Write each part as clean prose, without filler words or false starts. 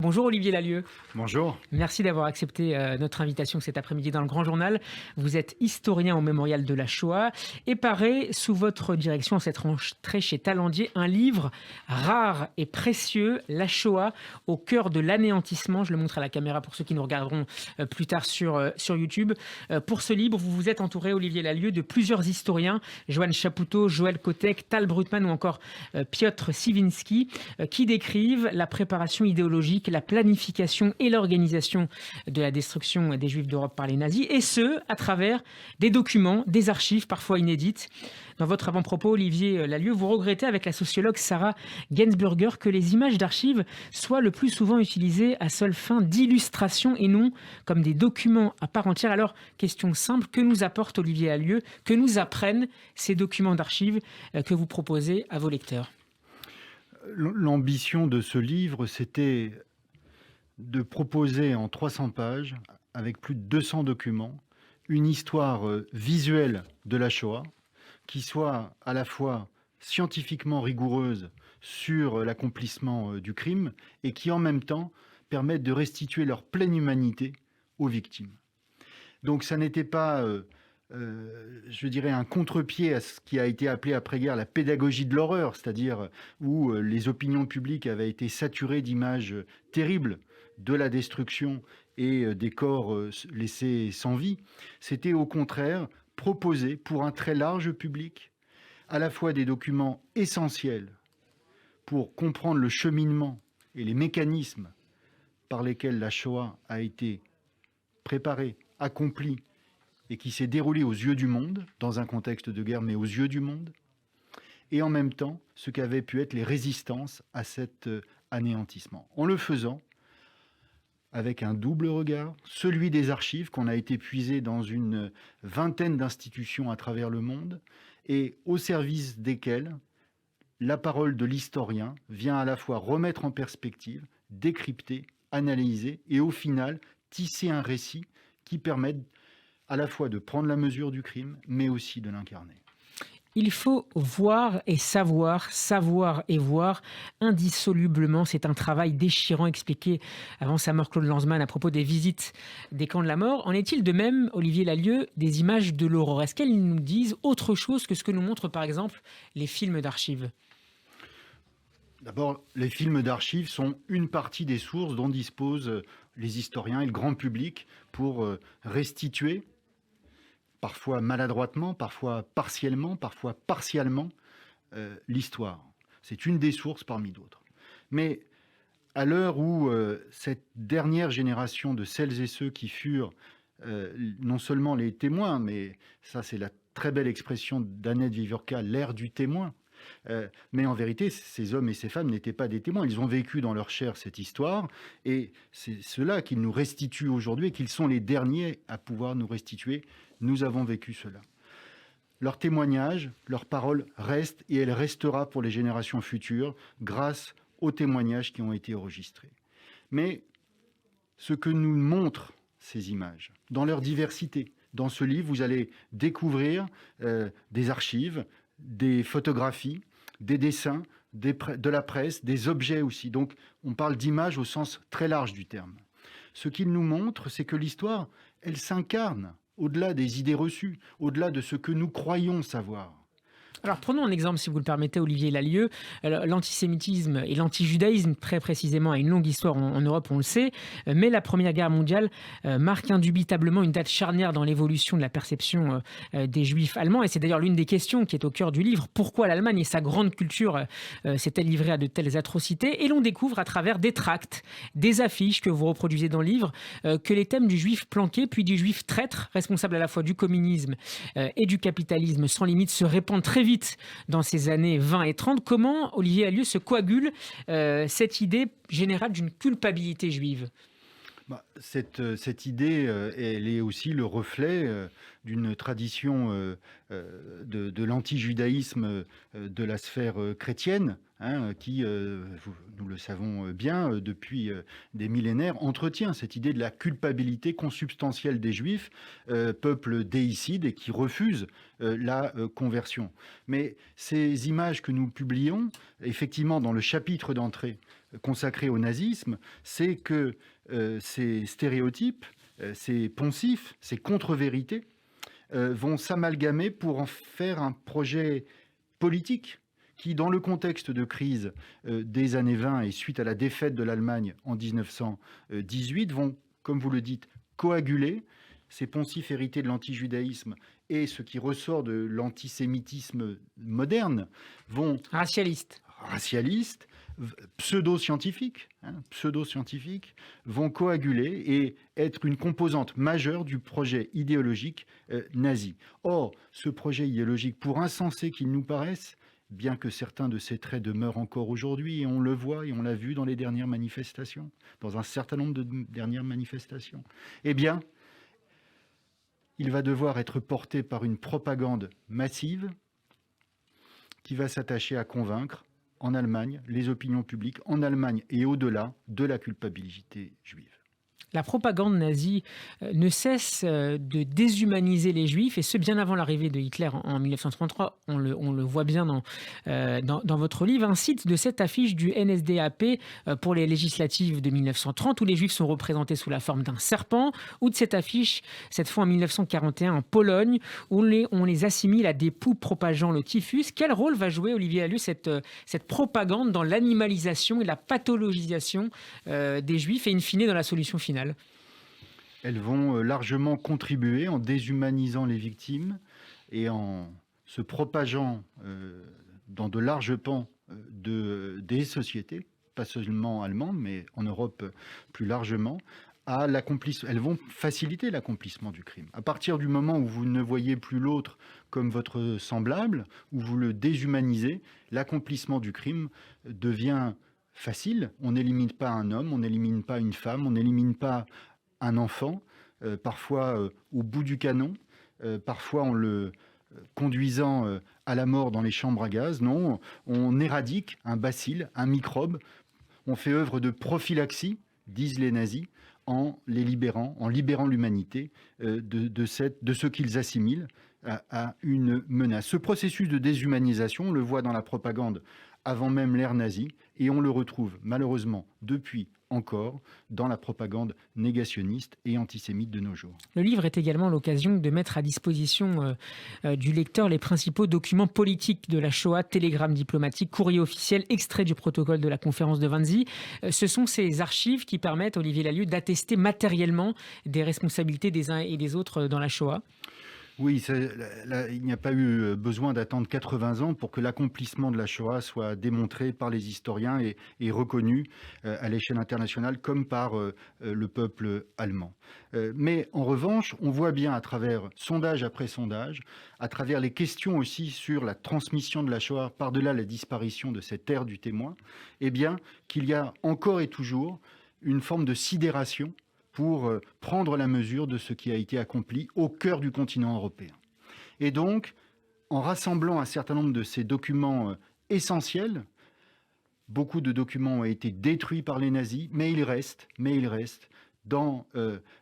Bonjour Olivier Lalieu, Bonjour. merci d'avoir accepté notre invitation cet après-midi dans le Grand Journal. Vous êtes historien au Mémorial de la Shoah et paraît sous votre direction en cette rentrée chez Talandier un livre rare et précieux, La Shoah au cœur de l'anéantissement. Je le montre à la caméra pour ceux qui nous regarderont plus tard sur YouTube. Pour ce livre, vous vous êtes entouré, Olivier Lalieu, de plusieurs historiens, Joanne Chapoutot, Joël Kotek, Tal Brutman ou encore Piotr Siwinski, qui décrivent la préparation idéologique, la planification et l'organisation de la destruction des Juifs d'Europe par les nazis, et ce, à travers des documents, des archives parfois inédites. Dans votre avant-propos, Olivier Lalieu, vous regrettez avec la sociologue Sarah Gainsburger que les images d'archives soient le plus souvent utilisées à seule fin d'illustration et non comme des documents à part entière. Alors, question simple, que nous apporte Olivier Lalieu, que nous apprennent ces documents d'archives que vous proposez à vos lecteurs? L'ambition de ce livre, c'était de proposer en 300 pages, avec plus de 200 documents, une histoire visuelle de la Shoah, qui soit à la fois scientifiquement rigoureuse sur l'accomplissement du crime et qui en même temps permette de restituer leur pleine humanité aux victimes. Donc ça n'était pas, je dirais, un contre-pied à ce qui a été appelé après-guerre la pédagogie de l'horreur, c'est-à-dire où les opinions publiques avaient été saturées d'images terribles de la destruction et des corps laissés sans vie. C'était au contraire proposer pour un très large public à la fois des documents essentiels pour comprendre le cheminement et les mécanismes par lesquels la Shoah a été préparée, accomplie et qui s'est déroulée aux yeux du monde, dans un contexte de guerre, mais aux yeux du monde, et en même temps ce qu'avaient pu être les résistances à cet anéantissement. En le faisant, avec un double regard, celui des archives qu'on a été puisées dans une vingtaine d'institutions à travers le monde et au service desquelles la parole de l'historien vient à la fois remettre en perspective, décrypter, analyser et au final tisser un récit qui permette à la fois de prendre la mesure du crime mais aussi de l'incarner. Il faut voir et savoir, savoir et voir indissolublement. C'est un travail déchirant expliqué avant sa mort Claude Lanzmann à propos des visites des camps de la mort. En est-il de même, Olivier Lalieu, des images de l'aurore? Est-ce qu'elles nous disent autre chose que ce que nous montrent par exemple les films d'archives? D'abord, les films d'archives sont une partie des sources dont disposent les historiens et le grand public pour restituer, parfois maladroitement, parfois partiellement, parfois partiellement, l'histoire. C'est une des sources parmi d'autres. Mais à l'heure où cette dernière génération de celles et ceux qui furent non seulement les témoins, mais ça c'est la très belle expression d'Annette Vivorca, l'ère du témoin, mais en vérité, ces hommes et ces femmes n'étaient pas des témoins. Ils ont vécu dans leur chair cette histoire, et c'est cela qu'ils nous restituent aujourd'hui, et qu'ils sont les derniers à pouvoir nous restituer. Nous avons vécu cela. Leur témoignage, leur parole reste, et elle restera pour les générations futures, grâce aux témoignages qui ont été enregistrés. Mais ce que nous montrent ces images, dans leur diversité, dans ce livre, vous allez découvrir des archives, des photographies, des dessins, de la presse, des objets aussi. Donc on parle d'images au sens très large du terme. Ce qu'il nous montre, c'est que l'histoire, elle s'incarne au-delà des idées reçues, au-delà de ce que nous croyons savoir. Alors prenons un exemple, si vous le permettez, Olivier Lalieu. L'antisémitisme et l'antijudaïsme, très précisément, a une longue histoire en Europe, on le sait, mais la Première Guerre mondiale marque indubitablement une date charnière dans l'évolution de la perception des Juifs allemands, et c'est d'ailleurs l'une des questions qui est au cœur du livre. Pourquoi l'Allemagne et sa grande culture s'est-elle livrée à de telles atrocités? Et l'on découvre à travers des tracts, des affiches que vous reproduisez dans le livre, que les thèmes du juif planqué, puis du juif traître, responsable à la fois du communisme et du capitalisme sans limite, se répandent très vite dans ces années 20 et 30. Comment, Olivier Lalieu, se coagule cette idée générale d'une culpabilité juive? Cette idée, elle est aussi le reflet d'une tradition de l'anti-judaïsme de la sphère chrétienne, qui, nous le savons bien, depuis des millénaires, entretient cette idée de la culpabilité consubstantielle des Juifs, peuple déicide et qui refuse la conversion. Mais ces images que nous publions, effectivement, dans le chapitre d'entrée consacré au nazisme, c'est que ces stéréotypes, ces poncifs, ces contre-vérités vont s'amalgamer pour en faire un projet politique qui, dans le contexte de crise des années 20 et suite à la défaite de l'Allemagne en 1918, vont, comme vous le dites, coaguler ces poncifs hérités de l'antijudaïsme et ce qui ressort de l'antisémitisme moderne vont... Racialistes, pseudo-scientifiques, vont coaguler et être une composante majeure du projet idéologique nazi. Or, ce projet idéologique, pour insensé qu'il nous paraisse, bien que certains de ses traits demeurent encore aujourd'hui, et on le voit et on l'a vu dans les dernières manifestations, dans un certain nombre de dernières manifestations, eh bien, il va devoir être porté par une propagande massive qui va s'attacher à convaincre en Allemagne les opinions publiques, en Allemagne et au-delà, de la culpabilité juive. La propagande nazie ne cesse de déshumaniser les Juifs, et ce bien avant l'arrivée de Hitler en 1933. On le voit bien dans votre livre. Un cite de cette affiche du NSDAP pour les législatives de 1930, où les Juifs sont représentés sous la forme d'un serpent, ou de cette affiche, cette fois en 1941 en Pologne, où on les assimile à des poux propageant le typhus. Quel rôle va jouer, Olivier Lallus, cette propagande dans l'animalisation et la pathologisation des Juifs et in fine dans la solution finale? Elles vont largement contribuer en déshumanisant les victimes et en se propageant dans de larges pans des sociétés, pas seulement allemandes, mais en Europe plus largement, à l'accomplissement. Elles vont faciliter l'accomplissement du crime. À partir du moment où vous ne voyez plus l'autre comme votre semblable, où vous le déshumanisez, l'accomplissement du crime devient facile. On n'élimine pas un homme, on n'élimine pas une femme, on n'élimine pas un enfant, parfois au bout du canon, parfois en le conduisant à la mort dans les chambres à gaz. Non, on éradique un bacille, un microbe. On fait œuvre de prophylaxie, disent les nazis, en libérant l'humanité de ce qu'ils assimilent à une menace. Ce processus de déshumanisation, on le voit dans la propagande avant même l'ère nazie, et on le retrouve malheureusement depuis encore dans la propagande négationniste et antisémite de nos jours. Le livre est également l'occasion de mettre à disposition du lecteur les principaux documents politiques de la Shoah, télégrammes diplomatiques, courriers officiels, extraits du protocole de la conférence de Wannsee. Ce sont ces archives qui permettent, Olivier Lallus, d'attester matériellement des responsabilités des uns et des autres dans la Shoah. Oui, il n'y a pas eu besoin d'attendre 80 ans pour que l'accomplissement de la Shoah soit démontré par les historiens et reconnu à l'échelle internationale comme par le peuple allemand. Mais en revanche, on voit bien à travers sondage après sondage, à travers les questions aussi sur la transmission de la Shoah par-delà la disparition de cette ère du témoin, eh bien, qu'il y a encore et toujours une forme de sidération pour prendre la mesure de ce qui a été accompli au cœur du continent européen. Et donc, en rassemblant un certain nombre de ces documents essentiels, beaucoup de documents ont été détruits par les nazis, mais il reste dans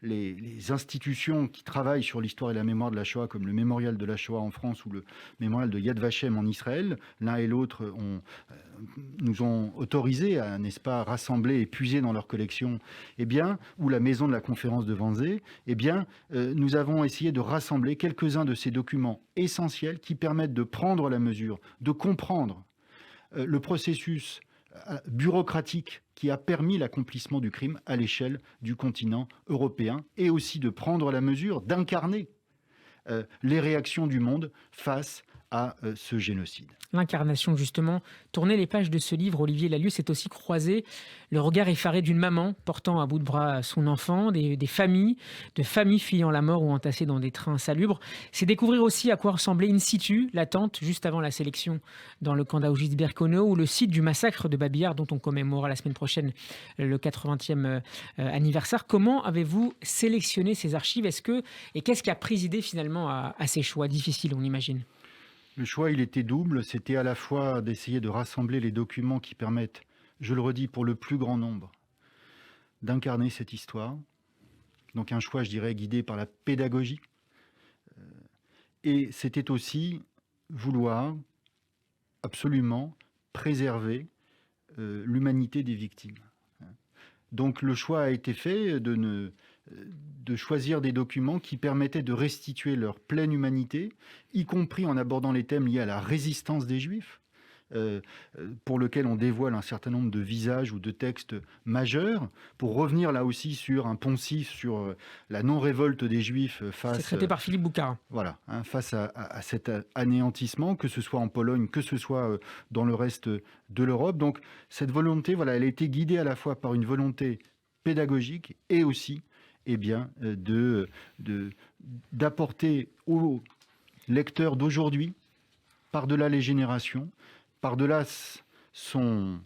les institutions qui travaillent sur l'histoire et la mémoire de la Shoah, comme le mémorial de la Shoah en France ou le mémorial de Yad Vashem en Israël. L'un et l'autre nous ont autorisés à, n'est-ce pas, rassembler et puiser dans leur collection, ou la maison de la conférence de Wannsee, nous avons essayé de rassembler quelques-uns de ces documents essentiels qui permettent de prendre la mesure, de comprendre le processus bureaucratique qui a permis l'accomplissement du crime à l'échelle du continent européen, et aussi de prendre la mesure d'incarner les réactions du monde face à ce génocide. L'incarnation, justement, tourner les pages de ce livre, Olivier Lalieu, c'est aussi croiser le regard effaré d'une maman portant à bout de bras son enfant, de familles fuyant la mort ou entassées dans des trains insalubres. C'est découvrir aussi à quoi ressemblait in situ l'attente juste avant la sélection dans le camp d'Auschwitz-Birkenau ou le site du massacre de Babi Yar dont on commémorera la semaine prochaine le 80e anniversaire. Comment avez-vous sélectionné ces archives et qu'est-ce qui a présidé finalement à ces choix difficiles, on imagine? Le choix, il était double. C'était à la fois d'essayer de rassembler les documents qui permettent, je le redis, pour le plus grand nombre, d'incarner cette histoire. Donc un choix, je dirais, guidé par la pédagogie. Et c'était aussi vouloir absolument préserver l'humanité des victimes. Donc le choix a été fait de choisir des documents qui permettaient de restituer leur pleine humanité, y compris en abordant les thèmes liés à la résistance des Juifs, pour lequel on dévoile un certain nombre de visages ou de textes majeurs, pour revenir là aussi sur un poncif sur la non-révolte des Juifs face... C'est traité par Philippe Bouckarin. Voilà, face à cet anéantissement, que ce soit en Pologne, que ce soit dans le reste de l'Europe. Donc cette volonté, voilà, elle a été guidée à la fois par une volonté pédagogique et aussi d'apporter aux lecteurs d'aujourd'hui, par-delà les générations, par-delà son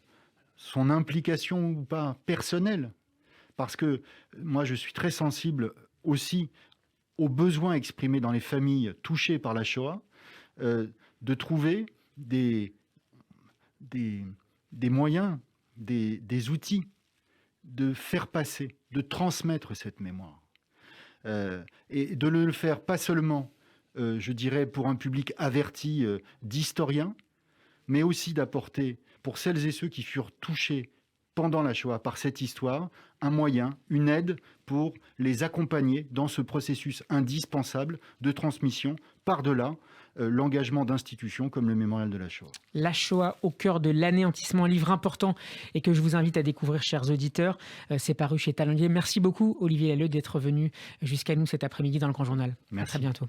implication ou pas personnelle, parce que moi je suis très sensible aussi aux besoins exprimés dans les familles touchées par la Shoah, de trouver des moyens, des outils de faire passer, de transmettre cette mémoire. Et de le faire pas seulement, je dirais, pour un public averti d'historiens, mais aussi d'apporter, pour celles et ceux qui furent touchés pendant la Shoah par cette histoire, un moyen, une aide pour les accompagner dans ce processus indispensable de transmission par-delà l'engagement d'institutions comme le Mémorial de la Shoah. La Shoah au cœur de l'anéantissement, un livre important et que je vous invite à découvrir, chers auditeurs. C'est paru chez Talandier. Merci beaucoup, Olivier Lalieu, d'être venu jusqu'à nous cet après-midi dans le Grand Journal. Merci. À très bientôt.